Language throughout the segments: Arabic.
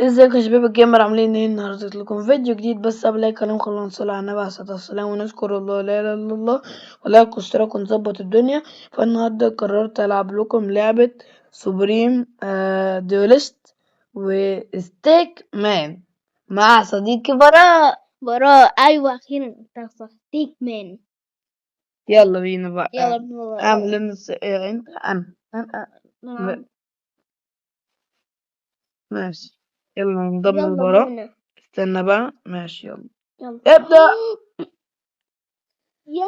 ازيكم يا شباب الجيمر، عاملين ايه؟ النهارده جبت لكم فيديو جديد. بس قبل اي كلام خلونا نصلي على النبي عليه الصلاه والسلام ونذكر الله لا اله الا الله ولا اشتراك ونظبط الدنيا. فالنهارده قررت العب لكم لعبه سوبريم ديوليست وستيك مان مع صديقي براء. ايوه اخيرا انت صح. تيك مان. يلا بينا بقى. يلا بينا. اعمل انت انا ماشي. يلا ننضم يلا للمباراة. بينا. استنى بقى. ماشي يلا يلا ابدأ. يا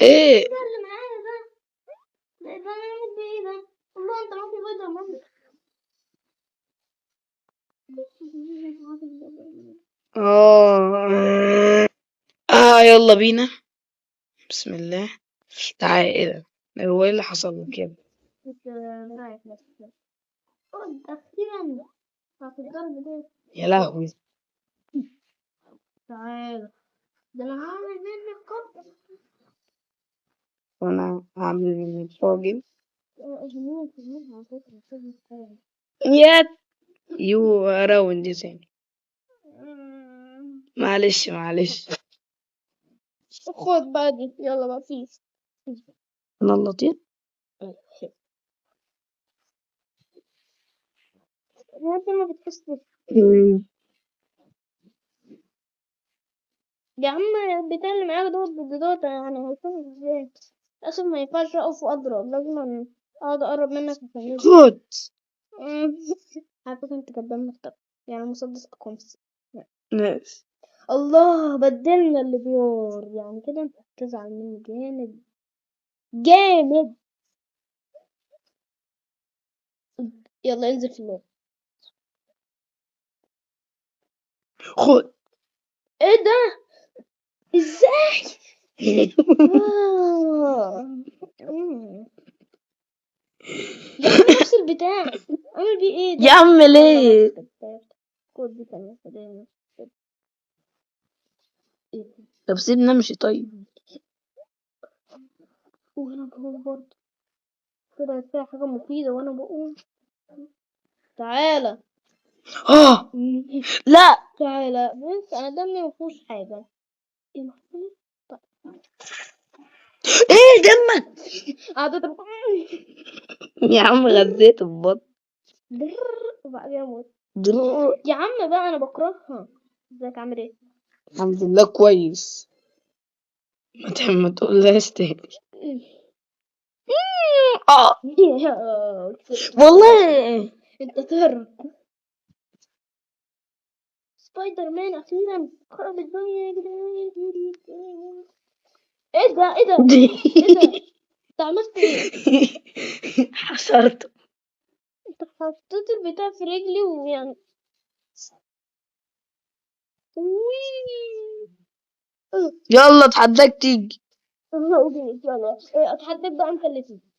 ايه ده اللي معايا ده انا عامل بايه ده؟ والله انت عامل بايه ده ماما؟ يلا بينا. بسم الله. تعالى. ايه ده؟ هو ايه اللي حصل لك كده؟ اخيرا هتضرب ده. يا لهوي. تعالى ده انا هعمل منك قبض. وانا هعمل من الراجل. جميل جميل على فكرة. يا يو اراوند دي تاني. معلش. خد بقى دي، يلا بقى فيس. انا اللطيف. انت ما بتحسش يا عم؟ البتاع اللي معاك دوت يعني هيكون ازاي؟ للأسف ما ينفعش أقف وأضرب، لازم أقعد أقرب منك عشان يضرب. خد. على فكرة أنت كدام مكتب، يعني مسدس أقوى ناس. الله بدلنا اللي بيور، يعني كده أنت هتزعل مني جامد جامد. يلا انزل في اللعب. خد. ايه ده؟ ازاي؟ يا عم نفس البتاع، اعمل بيه ايه ده؟ يا عم ليه؟ خد دي كمان هدايا. طب سيبني امشي طيب. وهنا بقوم برضه، طلعت فيها حاجة مفيدة وانا بقوم. تعالى. لا. تعالى بص، انا دمي مفيهوش حاجة. ايه مفيهوش؟ ايه دمك؟ قعدت يا عم غزيت ببط. وبعدين اموت. يا عم بقى انا بكرهها. ازيك عامل ايه؟ الحمد لله كويس. ما تقولهاش تاني. والله. انت تهرب. سبايدر مان اخيرا خرب الدنيا يا جدعان. ايه ده ايه ده ايه ده؟ انت عملت ايه؟ حشرته. انت حطيت البتاع في رجلي ويعني يلا اتحداك تيجي. يلا اتحداك بقى انت اللي تيجي.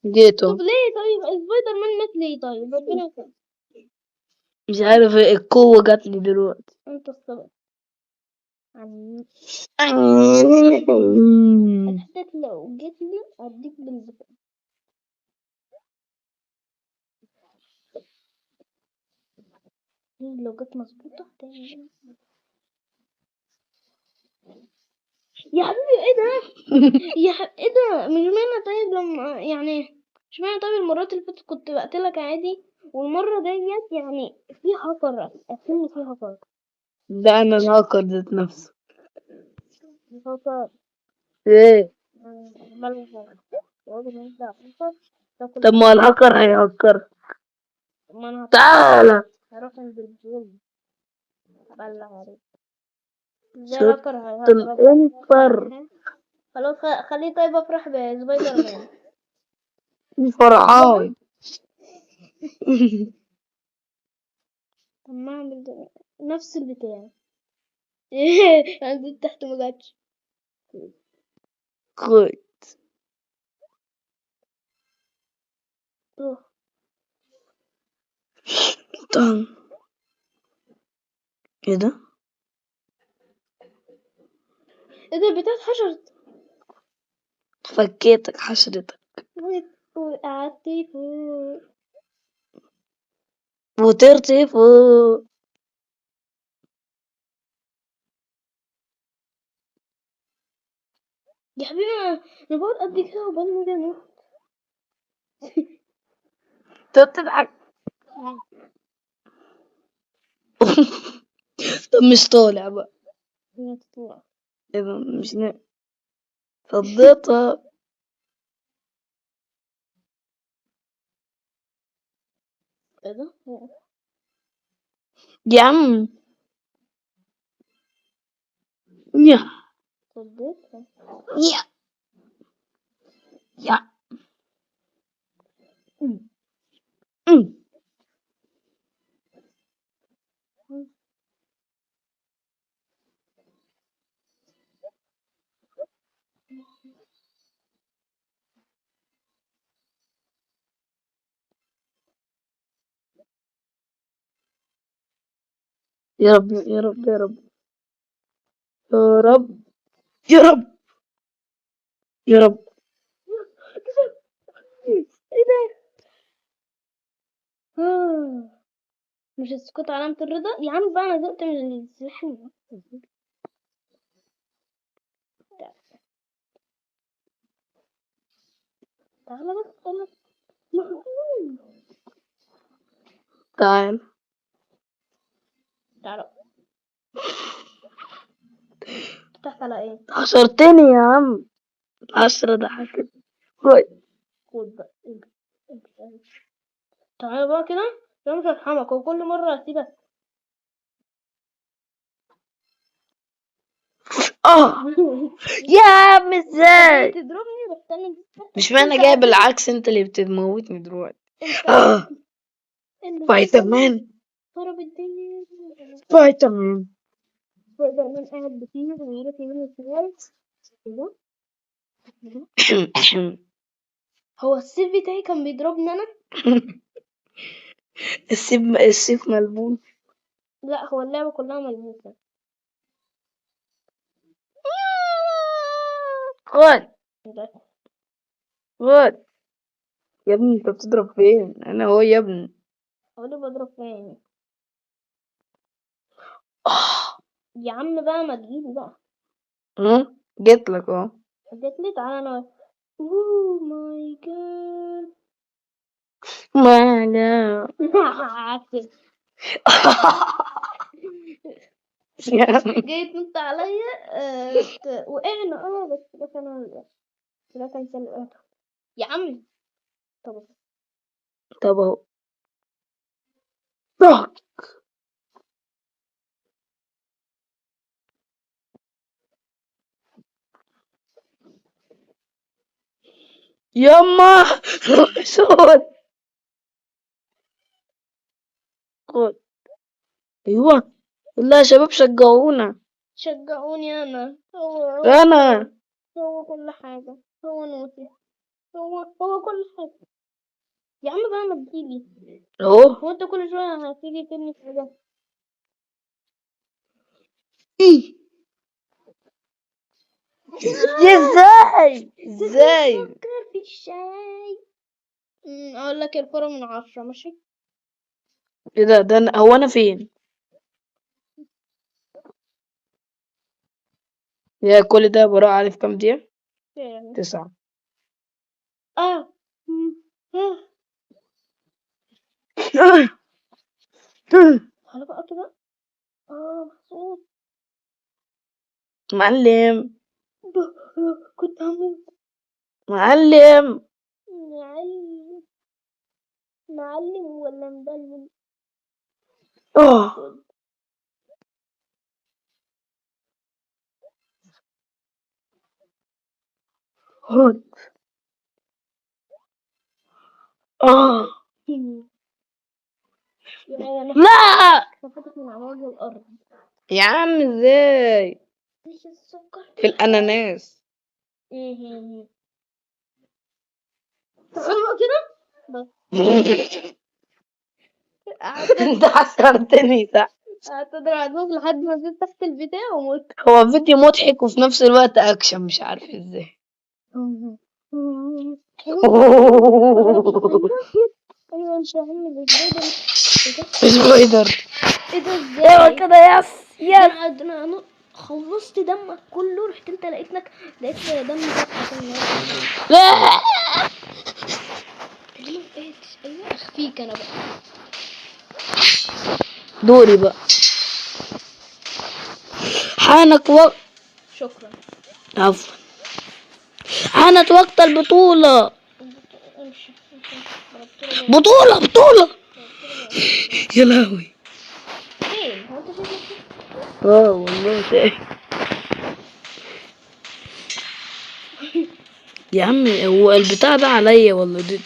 جيته. طب ليه طيب سبايدر مان مات ليه؟ طيب ربنا يسامحك. مش عارف ايه القوة جات لي دلوقتي. انت السبب. اتحداك لو جيت لي اديك بالبتاع. لو جت مظبوطة تاني. يا حبيبي ايه ده؟ ايه ده؟ مش معنى طيب لما يعني مش معنى طيب المرات اللي فاتت كنت بقتلك عادي، والمرة ديت يعني في هاكر اكن في هاكر. ده انا الهاكر ذات نفسه. هاكر ايه؟ طب ما الهاكر هيهكر. ما انا تعالى. هروح انزل الجيم ابلغ عليك. ازاي شفت هاكر هيهكر؟ الانتر. خلاص خليه طيب افرح بسبايدر مان. فرحان. طب ما اعمل نفس البتاع. نزلت تحت ما جاتش. خد. طن. ايه ده؟ ايه ده البتاع اتحشرت. فكيتك حشرتك. وقعدت فوق. وطرتي فوق. يا حبيبي انا بقعد قد كده وبعدين باجي انط. تضحك. طب مش طالع بقى. هي تطلع. إيه ده؟ مش فضيتها. ايه ده؟ يا عم يا صدقت. يا يا أم. يا رب يا رب يا رب يا رب يا رب يا رب. ايه ده؟ مش هتسكت علامة الرضا يا عم بقى، انا زهقت من السلاح المعطل. تعالى بس تعالى. تعال. تعالى. تحت على ايه؟ حشرتني يا عم. 10 ضحكت. كويس. خد بقى. تعالى بقى كده. انا مش هرحمك وكل مرة هسيبك. يا عم ازاي؟ تضربني بس انا مش معنى جاي بالعكس، انت اللي بتموتني دلوقتي. فيتامين ضرب الدنيا. فيتامين. سبايدر مان قاعد بيطير ويروح يمين وشمال. كده. هو السيف بتاعي كان بيضربني انا. السيف ملبوس. لا هو اللعبة كلها ملموسة. خد خد. يا ابني انت بتضرب فين؟ انا هو يا ابني. هو اللي بضرب فين؟ يا عم بقى ما تجيلي بقى. جيت لك اهو. جت لي تعالى انا. اوه ماي جاد. ما لا. جيت انت عليا. وقعنا بس انا. ده كان سلقته يا عم. طب طب اهو. ضغط. يما. صوت. خد. ايوه. والله يا شباب شجعونا. شجعوني انا. هو انا هو كل حاجة. هو نوتي. هو كل حاجة. يا عم بقى ما تجيلي. اهو. هو انت كل شوية هتيجي ترمي في حاجة. ازاي ازاي؟ فكر في الشاي. اقول لك الفرق من 10 ماشي. ايه ده هو انا فين؟ يا كل ده براء عارف كام دقيقة؟ يعني. 9. مم. على بقى كده. مبسوط. معلم كنت هموت. معلم. معلم. معلم ولا مدلل. اه هون. اه يعني لا نفضت من عمود الأرض. يا عم ازاي؟ مش السكر في الاناناس. ايه طالما كده بس. انت حسرتني صح. قعدت اضرب عدوك لحد ما نزلت تحت البتاع ومت. هو فيديو مضحك وفي نفس الوقت اكشن مش عارف ازاي. ايوه انت عامل سبايدر. سبايدر. ايه ده ايوه ازاي؟ كده، يس يس. انا خلصت دمك كله، رحت انت لقيت دم فتحة كده. لا. ايه ايوه اخفيك انا بقى. دوري بقى. حانك وقت. شكرا. عفوا. حانت وقت البطولة. امشي. بطولة بطولة. يا لهوي. فين هو انت شايف؟ والله شايف. يا عمي هو البتاع ده عليا ولا ضدي؟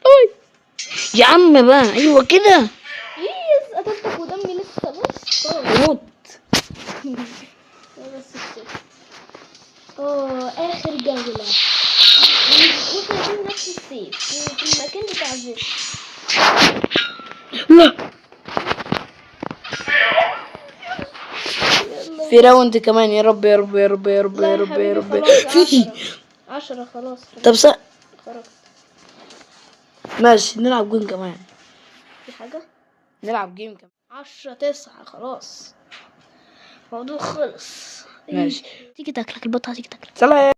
أوي. يا عم بقى، ايوه كده. يس قتلتك ودمي لسه بص موت. بس كده. اخر جولة واحنا في نفس السيف في المكان بتاع الزيت. لا. في راوند كمان، يا رب يا رب يا رب يا رب لا يا يا رب يا حبيبي رب. خلاص. في 10 خلاص. طب خرجت. ماشي، نلعب جيم كمان. في حاجة. نلعب جيم كمان. 10-9 خلاص. الموضوع خلص. ماشي. تيجي تاكلك البطة، تيجي تاكلك. سلام.